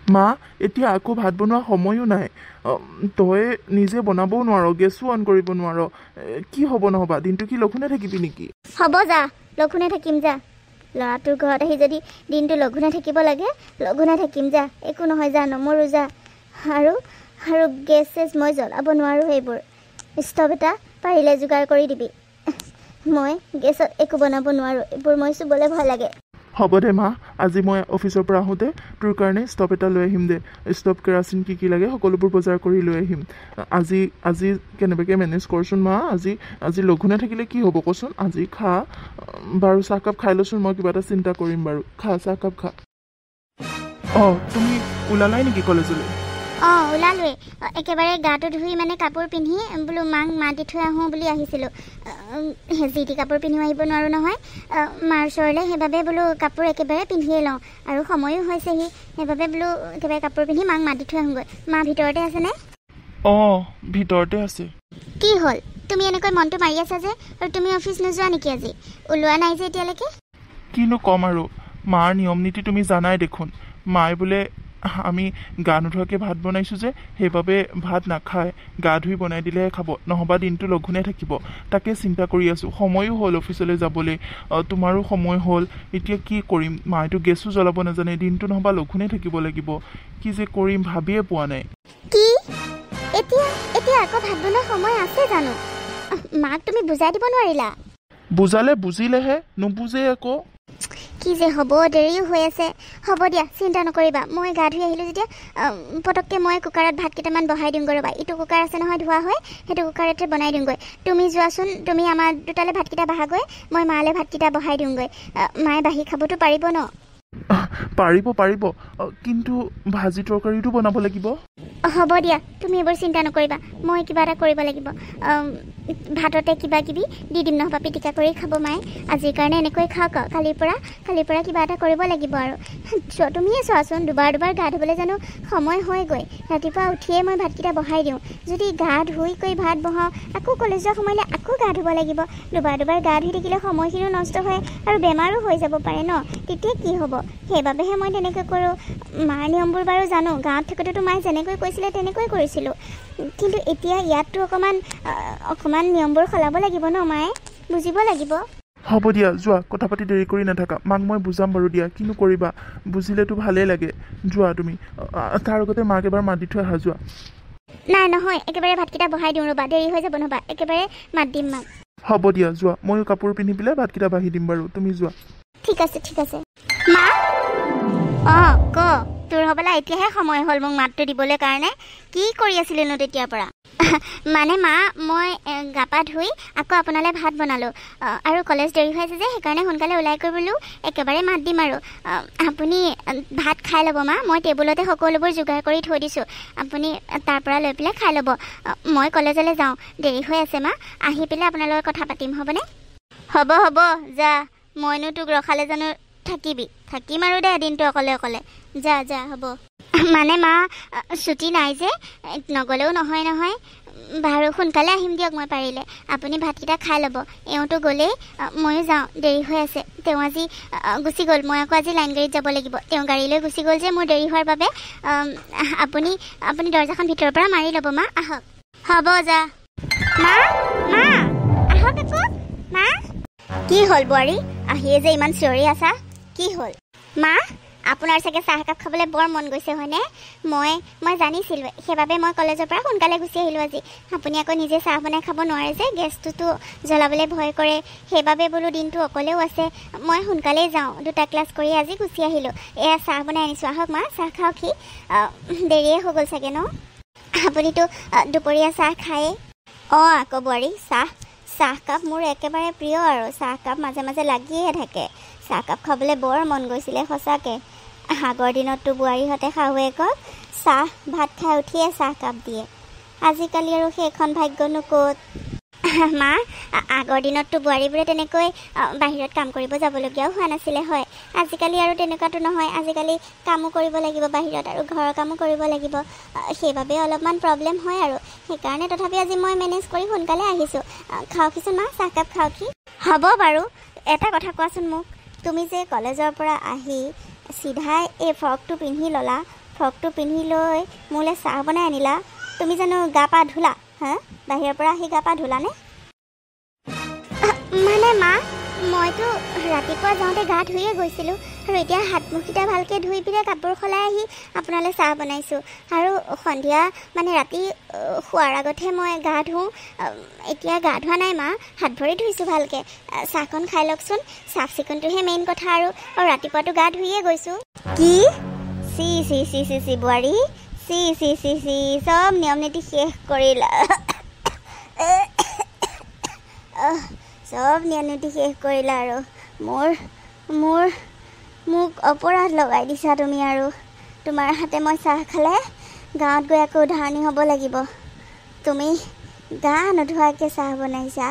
মা এতিয়া আকৌ ভাত বনোৱা সময়ো নাই তই নিজে বনাবও নোৱাৰ গেছো অন কৰিব নোৱাৰ কি হ'ব নহ'বা দিনটো কি লঘোণে থাকিবি নেকি হ'ব যা লঘোণে থাকিম যা ল'ৰাটোৰ ঘৰত আহি যদি দিনটো লঘোণে থাকিব লাগে লঘোণে থাকিম যা একো নহয় যা নমৰো যা আৰু গেছ চেছ মই জ্বলাব নোৱাৰোঁ সেইবোৰ ষ্টভ এটা পাৰিলে যোগাৰ কৰি দিবি মই গেছত একো বনাব নোৱাৰোঁ এইবোৰ মই চুবলৈ ভয় লাগে হ'ব দে মা আজি মই অফিচৰ পৰা আহোঁতে তোৰ কাৰণে ষ্টভ এটা লৈ আহিম দে ষ্টভ কেৰাচিন কি লাগে সকলোবোৰ বজাৰ কৰি লৈ আহিম আজি কেনেবাকৈ মেনেজ কৰচোন মা আজি লঘোণে থাকিলে কি হ'ব কচোন আজি খা বাৰু চাহকাপ খাই লচোন মই কিবা এটা চিন্তা কৰিম বাৰু খা চাহকাপ খা তুমি ওলালাই নেকি কলেজলৈ ওলালোৱে একেবাৰে গাটো ধুই মানে কাপোৰ পিন্ধি বোলো মাক মাতি থৈ আহোঁ বুলি আহিছিলোঁ যি কাপোৰ পিন্ধিও আহিব নোৱাৰোঁ নহয় মাৰ ওচৰলৈ সেইবাবে বোলো কাপোৰ একেবাৰে পিন্ধিয়ে লওঁ আৰু সময়ো হৈছেহি সেইবাবে বোলো একেবাৰে কাপোৰ পিন্ধি মাক মাতি থৈ আহোঁগৈ মা ভিতৰতে আছেনে ভিতৰতে আছে কি হ'ল তুমি এনেকৈ মনটো মাৰি আছা যে আৰু তুমি অফিচ নোযোৱা নেকি আজি ওলোৱা নাই যে এতিয়ালৈকে কিনো ক'ম আৰু মাৰ নিয়ম নীতি তুমি জানাই দেখোন মায়ে বোলে আমি গা নোধোৱাকৈ ভাত বনাইছোঁ যে সেইবাবে ভাত নাখায় গা ধুই বনাই দিলেহে খাব নহবা দিনটো লঘোণে থাকিব তাকে চিন্তা কৰি আছোঁ সময়ো হ'ল অফিচলৈ যাবলৈ তোমাৰো সময় হ'ল এতিয়া কি কৰিম মায়েতো গেছো জ্বলাব নাজানে দিনটো নহবা লঘোণে থাকিব লাগিব কি যে কৰিম ভাবিয়ে পোৱা নাই কি এতিয়া আকৌ ভাত বনোৱা সময় আছে জানো মাক তুমি বুজাই দিব নোৱাৰিলা বুজালে বুজিলেহে নুবুজে আকৌ কি যে হ'ব দেৰিও হৈ আছে হ'ব দিয়া চিন্তা নকৰিবা মই গা ধুই আহিলোঁ যেতিয়া পটককৈ মই কুকাৰত ভাত কেইটামান বহাই দিওঁগৈ ৰ'বা ইটো কুকাৰ আছে নহয় ধোৱা হয় সেইটো কুকাৰতে বনাই দিওঁগৈ তুমি যোৱাচোন তুমি আমাৰ দুটালৈ ভাতকেইটা বহাগৈ মই মালৈ ভাতকেইটা বহাই দিওঁগৈ মায়ে বাঢ়ি খাবতো পাৰিব ন পাৰিব কিন্তু ভাজি তৰকাৰীটো বনাব লাগিব হ'ব দিয়া তুমি এইবোৰ চিন্তা নকৰিবা মই কিবা এটা কৰিব লাগিব ভাততে কিবা কিবি দি দিম নহবা পিটিকা কৰি খাব মায়ে আজিৰ কাৰণে এনেকৈ খাওক কালিৰ পৰা কিবা এটা কৰিব লাগিব আৰু তুমিয়ে চোৱাচোন দুবাৰ গা ধুবলৈ জানো সময় হয়গৈ ৰাতিপুৱা উঠিয়ে মই ভাতকেইটা বহাই দিওঁ যদি গা ধুই কৰি ভাত বহাওঁ আকৌ কলেজ যোৱা সময়লৈ আকৌ গা ধুব লাগিব দুবাৰ গা ধুই থাকিলে সময়খিনিও নষ্ট হয় আৰু বেমাৰো হৈ যাব পাৰে ন তেতিয়া কি হ'ব সেইবাবেহে মই তেনেকৈ কৰোঁ মাৰ নিয়মবোৰ বাৰু জানো গাঁৱত থাকোঁতেতো মায়ে যেনেকৈ কৈছিলে তেনেকৈ কৰিছিলোঁ কিন্তু এতিয়া ইয়াততো অকণমান নিয়মবোৰ সলাব লাগিব ন মায়ে বুজিব লাগিব হ'ব দিয়া যোৱা কথা পাতি দেৰি কৰি নাথাকা মাক মই বুজাম বাৰু দিয়া কিনো কৰিবা বুজিলেতো ভালেই লাগে যোৱা তুমি তাৰ আগতে মাক এবাৰ মাত দি থৈ আহা যোৱা নাই নহয় একেবাৰে ভাতকেইটা বহাই দিওঁ ৰ'বা দেৰি হৈ যাব নহ'বা একেবাৰে মাত দিম মাক হ'ব দিয়া যোৱা ময়ো কাপোৰ পিন্ধি পেলাই ভাতকেইটা বাঢ়ি দিম বাৰু তুমি যোৱা ঠিক আছে মা ক তোৰ হ'বলা এতিয়াহে সময় হ'ল মোক মাতটো দিবলৈ কাৰণে কি কৰি আছিলেনো তেতিয়াৰ পৰা মানে মা মই গা পা ধুই আকৌ আপোনালৈ ভাত বনালোঁ আৰু কলেজ দেৰি হৈ আছে যে সেইকাৰণে সোনকালে ওলাই গৈ বোলো একেবাৰে মাত দিম আৰু আপুনি ভাত খাই ল'ব মা মই টেবুলতে সকলোবোৰ যোগাৰ কৰি থৈ দিছোঁ আপুনি তাৰ পৰা লৈ পেলাই খাই ল'ব মই কলেজলৈ যাওঁ দেৰি হৈ আছে মা আহি পেলাই আপোনাৰ লগত কথা পাতিম হ'বনে হ'ব হ'ব যা মইনো তোক ৰখালে জানো থাকিম আৰু দে দিনটো অকলে অকলে যা যা হ'ব মানে মা ছুটি নাই যে নগ'লেও নহয় বাৰু সোনকালে আহিম দিয়ক মই পাৰিলে আপুনি ভাতকেইটা খাই ল'ব এওঁতো গ'লেই ময়ো যাওঁ দেৰি হৈ আছে তেওঁ আজি গুচি গ'ল মই আকৌ আজি লাইন গাড়ীত যাব লাগিব তেওঁ গাড়ী লৈ গুচি গ'ল যে মোৰ দেৰি হোৱাৰ বাবে আপুনি দৰ্জাখন ভিতৰৰ পৰা মাৰি ল'ব মা আহক হ'ব যা মা আহক আকৌ মা কি হ'ল বোৱাৰী আহিয়ে যে ইমান চিঞৰি আছা কি হ'ল মা আপোনাৰ চাগে চাহ একাপ খাবলৈ বৰ মন গৈছে হয়নে মই জানিছিলোঁ সেইবাবে মই কলেজৰ পৰা সোনকালে গুচি আহিলোঁ আজি আপুনি আকৌ নিজে চাহ বনাই খাব নোৱাৰে যে গেছটোতো জ্বলাবলৈ ভয় কৰে সেইবাবে বোলো দিনটো অকলেও আছে মই সোনকালেই যাওঁ 2টা ক্লাছ কৰি আজি গুচি আহিলোঁ এয়া চাহ বনাই আনিছোঁ আহক মা চাহ খাওক কি দেৰিয়ে হৈ গ'ল চাগে ন আপুনিতো দুপৰীয়া চাহ খায়েই আকৌ বোৱাৰী চাহকাপ মোৰ একেবাৰে প্ৰিয় আৰু চাহকাপ মাজে মাজে লাগিয়ে থাকে চাহকাপ খাবলৈ বৰ মন গৈছিলে সঁচাকৈ আগৰ দিনততো বোৱাৰীহঁতে শাহুৱেকক চাহ ভাত খাই উঠিয়ে চাহকাপ দিয়ে আজিকালি আৰু সেইখন ভাগ্যনো ক'ত মা আগৰ দিনততো বোৱাৰীবোৰে তেনেকৈ বাহিৰত কাম কৰিব যাবলগীয়াও হোৱা নাছিলে হয় আজিকালি আৰু তেনেকুৱাতো নহয় আজিকালি কামো কৰিব লাগিব বাহিৰত আৰু ঘৰৰ কামো কৰিব লাগিব সেইবাবে অলপমান প্ৰব্লেম হয় আৰু সেইকাৰণে তথাপি আজি মই মেনেজ কৰি সোনকালে আহিছোঁ খাওকহিচোন মা চাহকাপ খাওকহি হ'ব বাৰু এটা কথা কোৱাচোন মোক তুমি যে কলেজৰ পৰা আহি চিধাই এই ফ্ৰকটো পিন্ধি ল'লা ফ্ৰকটো পিন্ধি লৈ মোলৈ চাহ বনাই আনিলা তুমি জানো গা পা ধুলা বাহিৰৰ পৰা আহি গা পা ধুলানে মানে মা মইতো ৰাতিপুৱা যাওঁতে গা ধুয়ে গৈছিলোঁ আৰু এতিয়া হাত মুখকেইটা ভালকৈ ধুই পেলাই কাপোৰ সলাই আহি আপোনালৈ চাহ বনাইছোঁ আৰু সন্ধিয়া মানে ৰাতি শোৱাৰ আগতহে মই গা ধুওঁ এতিয়া গা ধোৱা নাই মা হাত ভৰি ধুইছোঁ ভালকৈ চাহকণ খাই লওকচোন চাফ চিকুণটোহে মেইন কথা আৰু ৰাতিপুৱাতো গা ধুয়ে গৈছোঁ কি চি বোৱাৰী চি চব নিয়ম নীতি শেষ কৰিলা চব নিয়ম নীতি শেষ কৰিলা আৰু মোক অপৰাধ লগাই দিছা তুমি আৰু তোমাৰ হাতে মই চাহ খালে গাঁৱত গৈ আকৌ উদাহৰণি হ'ব লাগিব তুমি গা নোধোৱাকৈ চাহ বনাইছা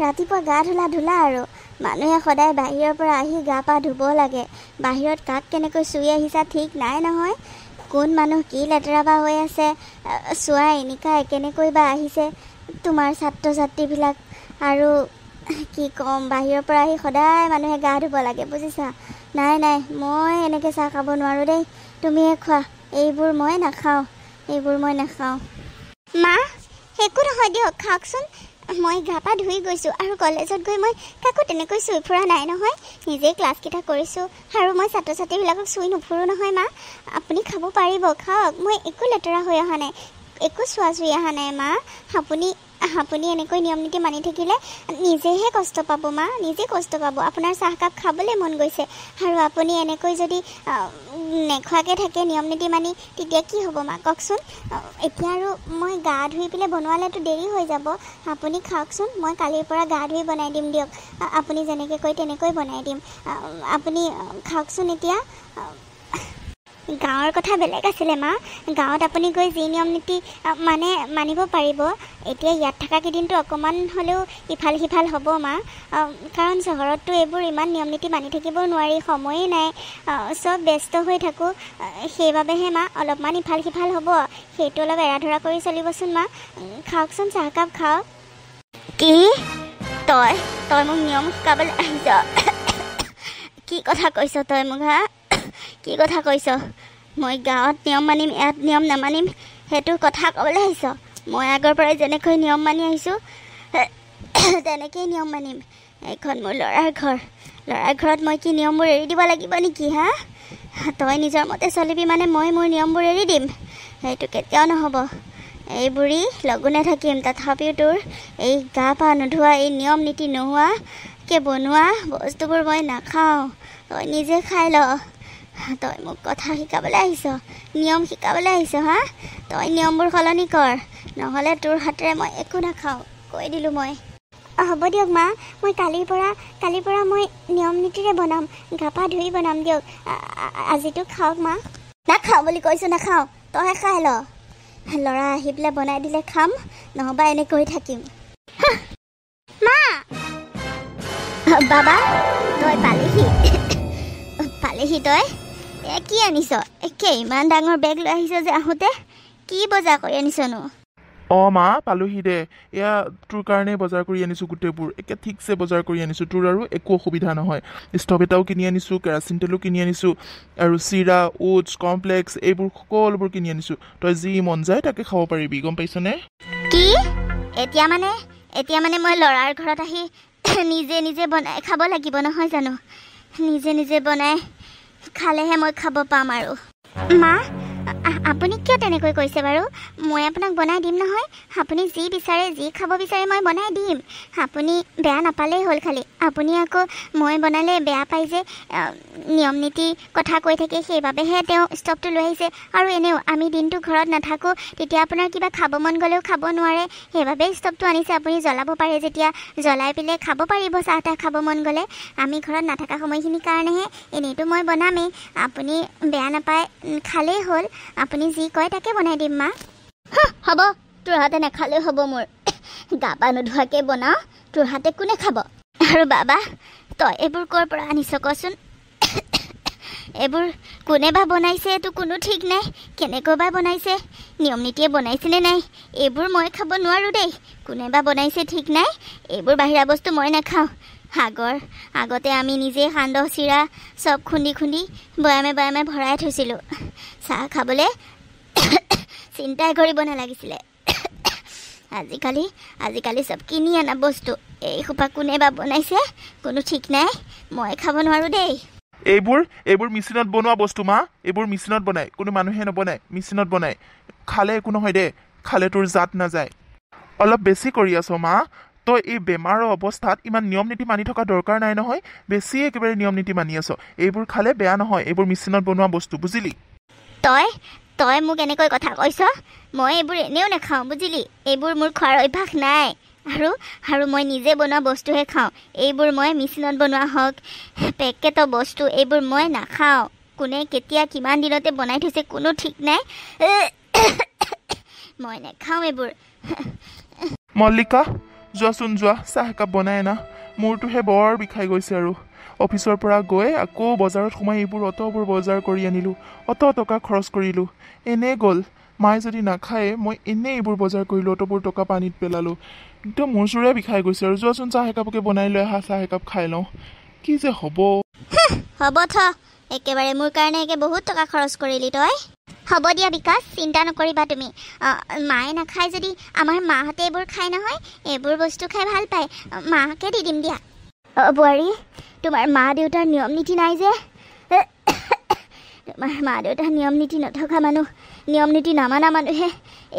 ৰাতিপুৱা গা ধুলা আৰু মানুহে সদায় বাহিৰৰ পৰা আহি গা পা ধুব লাগে বাহিৰত কাক কেনেকৈ চুই আহিছা ঠিক নাই নহয় কোন মানুহ কি লেতেৰা বা হৈ আছে চোৱা এনেকুৱা কেনেকৈ বা আহিছে তোমাৰ ছাত্ৰ ছাত্ৰীবিলাক আৰু কি ক'ম বাহিৰৰ পৰা আহি সদায় মানুহে গা ধুব লাগে বুজিছা নাই মই এনেকৈ চাহ খাব নোৱাৰোঁ দেই তুমিয়ে খোৱা এইবোৰ মই নাখাওঁ মা একো নহয় দিয়ক খাওকচোন মই গা পা ধুই গৈছোঁ আৰু কলেজত গৈ মই কাকো তেনেকৈ চুই ফুৰা নাই নহয় নিজেই ক্লাছকেইটা কৰিছোঁ আৰু মই ছাত্ৰ ছাত্ৰীবিলাকক চুই নুফুৰোঁ নহয় মা আপুনি খাব পাৰিব খাওক মই একো লেতেৰা হৈ অহা নাই একো চুৱা চুই অহা নাই মা আপুনি এনেকৈ নিয়ম নীতি মানি থাকিলে নিজেহে কষ্ট পাব মা নিজে কষ্ট পাব আপোনাৰ চাহকাপ খাবলৈ মন গৈছে আৰু আপুনি এনেকৈ যদি নেখোৱাকৈ থাকে নিয়ম নীতি মানি তেতিয়া কি হ'ব মা কওকচোন এতিয়া আৰু মই গা ধুই পেলাই বনোৱালেতো দেৰি হৈ যাব আপুনি খাওকচোন মই কালিৰ পৰা গা ধুই বনাই দিম দিয়ক আপুনি যেনেকৈ কয় তেনেকৈ বনাই দিম আপুনি খাওকচোন এতিয়া গাঁৱৰ কথা বেলেগ আছিলে মা গাঁৱত আপুনি গৈ যি নিয়ম নীতি মানিব পাৰিব এতিয়া ইয়াত থকা কেইদিনটো অকণমান হ'লেও ইফাল সিফাল হ'ব মা কাৰণ চহৰততো এইবোৰ ইমান নিয়ম নীতি মানি থাকিব নোৱাৰি সময়েই নাই চব ব্যস্ত হৈ থাকোঁ সেইবাবেহে মা অলপমান ইফাল সিফাল হ'ব সেইটো অলপ এৰা ধৰা কৰি চলিবচোন মা খাওকচোন চাহকাপ খাওক কি তই মোক নিয়ম শিকাবলৈ আহিছ কি কথা কৈছ তই মোক কি কথা কৈছ মই গাঁৱত নিয়ম মানিম ইয়াত নিয়ম নামানিম সেইটো কথা ক'বলৈ আহিছ মই আগৰ পৰাই যেনেকৈ নিয়ম মানি আহিছোঁ তেনেকেই নিয়ম মানিম এইখন মোৰ ল'ৰাৰ ঘৰত মই কি নিয়মবোৰ এৰি দিব লাগিব নেকি তই নিজৰ মতে চলিবি মানে মই মোৰ নিয়মবোৰ এৰি দিম সেইটো কেতিয়াও নহ'ব এই বুঢ়ী লঘোণে থাকিম তথাপিও তোৰ এই গা পা নোধোৱা এই নিয়ম নীতি নোহোৱাকৈ বনোৱা বস্তুবোৰ মই নাখাওঁ তই নিজে খাই ল তই মোক কথা শিকাবলৈ আহিছ, নিয়ম শিকাবলৈ আহিছ হা? তই নিয়মবোৰ সলনি কৰ, নহ'লে তোৰ হাতেৰে মই একো নাখাওঁ, কৈ দিলোঁ মই। হ'ব দিয়ক মা, মই কালিৰ পৰা মই নিয়ম নীতিৰে বনাম, গা পা ধুই বনাম দিয়ক। আজিতো খাওক মা। নাখাওঁ বুলি কৈছোঁ, নাখাওঁ, তইহে খাই ল। ল'ৰা আহি পেলাই বনাই দিলে খাম, নহ'বা এনে কৰি থাকিম। মা! বাবা, তই পালেহি তই? কি আনিছ? ইমান ডাঙৰ বেগ লৈ আহিছ যে আহোঁতে? কি বজাৰ কৰি আনিছনো? মা পালোহি দে। এয়া তোৰ কাৰণে বজাৰ কৰি আনিছোঁ গোটেইবোৰ, একে ঠিকছে বজাৰ কৰি আনিছোঁ, তোৰ আৰু একো অসুবিধা নহয়। ষ্টভ এটাও কিনি আনিছোঁ, কেৰাচিন তেলো কিনি আনিছোঁ, আৰু চিৰা, ওটছ, কমপ্লেক্স এইবোৰ সকলোবোৰ কিনি আনিছোঁ। তই যি মন যায় তাকে খাব পাৰিবি, গম পাইছনে? কি? এতিয়া মানে মই ল'ৰাৰ ঘৰত আহি নিজে বনাই খাব লাগিব নহয় জানো? নিজে বনাই খালেহে মই খাব পাম আৰু। মা, আপুনি কিয় তেনেকৈ কৈছে বাৰু? মই আপোনাক বনাই দিম নহয়। আপুনি যি বিচাৰে, যি খাব বিচাৰে মই বনাই দিম। আপুনি বেয়া নাপালেই হ'ল। খালি আপুনি আকৌ মই বনালে বেয়া পাই যে, নিয়ম নীতি কথা কৈ থাকে, সেইবাবেহে তেওঁ ষ্টভটো লৈ আহিছে। আৰু এনেও আমি দিনটো ঘৰত নাথাকোঁ, তেতিয়া আপোনাৰ কিবা খাব মন গ'লেও খাব নোৱাৰে, সেইবাবেই ষ্টভটো আনিছে। আপুনি জ্বলাব পাৰে যেতিয়া জ্বলাই পেলাই খাব পাৰিব, চাহ তাহ খাব মন গ'লে। আমি ঘৰত নাথাকা সময়খিনিৰ কাৰণেহে, এনেইতো মই বনামেই। আপুনি বেয়া নাপায়, খালেই হ'ল। আপুনি যি কয় তাকে বনাই দিম মা। হ'ব, তোৰ হাতে নাখালেও হ'ব। মোৰ গা পা নোধোৱাকৈ বনাওঁ, তোৰ হাতে কোনে খাব? আৰু বাবা, তই এইবোৰ ক'ৰ পৰা আনিছ কচোন? এইবোৰ কোনে বা বনাইছে, এইটো কোনো ঠিক নাই। কেনেকৈ বা বনাইছে, নিয়ম নীতিয়ে বনাইছেনে নাই, এইবোৰ মই খাব নোৱাৰোঁ দেই। কোনে বা বনাইছে ঠিক নাই, এইবোৰ বাহিৰা বস্তু মই নাখাওঁ। আগতে আমি নিজে সান্দহ চিৰা চব খুন্দি বয়ামে ভৰাই থৈছিলোঁ। চাহ খাবলৈ চিন্তাই কৰিব নালাগিছিলে। আজিকালি চব কিনি অনা বস্তু। এই সোপা কোনে বা বনাইছে, কোনো ঠিক নাই, মই খাব নোৱাৰোঁ দেই। এইবোৰ মেচিনত বনোৱা বস্তু মা, এইবোৰ মেচিনত বনায়, কোনো মানুহে নবনায়, মেচিনত বনায়। খালে একো নহয় দে, খালে তোৰ জাত নাযায়। অলপ বেছি কৰি আছ মা, তই এই বেমাৰৰ অৱস্থাত ইমান নিয়ম নীতি মানি থকা দৰকাৰ নাই নহয়। বেছি একেবাৰে নিয়ম নীতি মানি আছ। এইবোৰ খালে বেয়া নহয়, এইবোৰ মেচিনত বনোৱা বস্তু, বুজিলি? তই মোক এনেকৈ কথা কৈছ? মই এইবোৰ এনেও নাখাওঁ, বুজিলি? এইবোৰ মোৰ খোৱাৰ অভ্যাস নাই। আৰু মই নিজে বনোৱা বস্তুহে খাওঁ। এইবোৰ মই মেচিনত বনোৱা হওক, পেকেটৰ বস্তু, এইবোৰ মই নাখাওঁ। কোনে কেতিয়া কিমান দিনতে বনাই থৈছে কোনো ঠিক নাই। মই নাখাওঁ এইবোৰ। মল্লিকা, যোৱাচোন যোৱা, চাহ একাপ বনাই আনা। মূৰটোহে বৰ বিষাই গৈছে। আৰু অফিচৰ পৰা গৈ আকৌ বজাৰত সোমাই এইবোৰ অতবোৰ বজাৰ কৰি আনিলোঁ, অত টকা খৰচ কৰিলোঁ, এনেই গ'ল। মায়ে যদি নাখায়ে, মই এনেই এইবোৰ বজাৰ কৰিলোঁ, অতবোৰ টকা পানীত পেলালোঁ। একদম মূৰ চূৰে বিষাই গৈছে। আৰু যোৱাচোন চাহ একাপকে বনাই লৈ আহা, চাহ একাপ খাই লওঁ। কি যে হ'ব। হ'ব একেবাৰে মোৰ কাৰণে বহুত টকা খৰচ কৰিলি তই। হ'ব দিয়া বিকাশ, চিন্তা নকৰিবা তুমি। মায়ে নাখায় যদি আমাৰ মাহঁতে এইবোৰ খায় নহয়, এইবোৰ বস্তু খাই ভাল পায়, মাকে দি দিম দিয়া। বোৱাৰী, তোমাৰ মা দেউতাৰ নিয়ম নীতি নাই যে? তোমাৰ মা দেউতাৰ নিয়ম নীতি নথকা মানুহ, নিয়ম নীতি নামানা মানুহে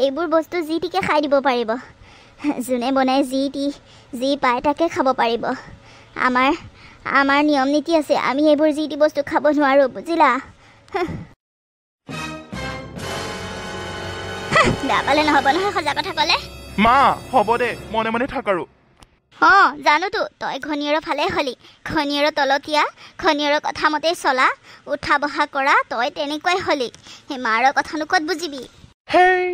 এইবোৰ বস্তু যি টিকে খাই দিব পাৰিব। যোনে বনাই যি পায় তাকে খাব পাৰিব। আমাৰ নিয়ম নীতি আছে, আমি এইবোৰ যি টি বস্তু খাব নোৱাৰোঁ, বুজিলা? বেয়া পালে নহ'ব নহয় সঁচা কথা ক'লে। মা হ'ব দে, মনে মনে থাক। আৰু জানোতো তই ঘনীয়েৰৰ ফালে হলি, ঘনীয়েৰৰ তলতীয়া, ঘনীয়েৰৰ কথা মতেই চলা, উঠা বহা কৰা, তই তেনেকুৱাই হলি। সেই মাৰৰ কথানো ক'ত বুজিবি? হেই